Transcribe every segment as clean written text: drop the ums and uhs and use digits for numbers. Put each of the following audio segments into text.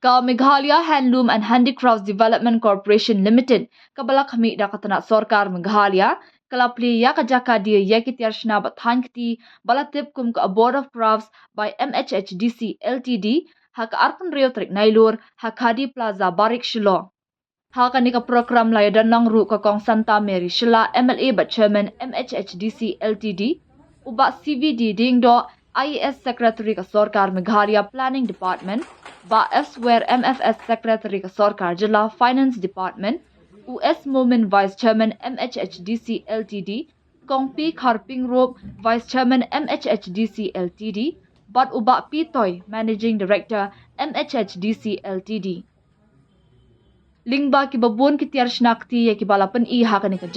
Ka Meghalaya Handloom and Handicrafts Development Corporation Limited kabala kami da katana sorkar Meghalaya kala Plie iaka jaka dia yaki tiar shna thain kti balatip kum ka Board of Crafts by MHHDC Ltd haka arpan reo trik nailur hakadi plaza Barik Shillong. Haka ni ka program layadan nang ru ka kong Santa Mary Syllad MLA but Chairman MHHDC Ltd uba CVD dingdo IAS Secretary ka Sorkar Meghalaya Planning Department ba elsewhere MFS Secretary ka Sorkar Jilla Finance Department US Moment Vice Chairman MHHDC Ltd Kong P Karping Rope Vice Chairman MHHDC Ltd but uba Pitoy Managing Director MHHDC Ltd. Lingba ki babun ki tiar shna kti ya ki balapan iha kani ka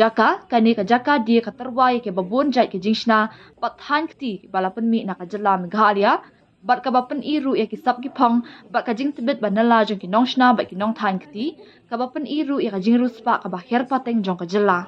jaka dia ka terwa ya ki babun jai ki jingshna pat thain kti balapan mi na ka jalla Meghalaya bat ka bapan iru ya ki sap ki phang bat ka jing tibet banala jong ki nong shna bat ki nong thain kti ka bapan iru ya ka jing ruspa ka ba her pateng jong ka jalla.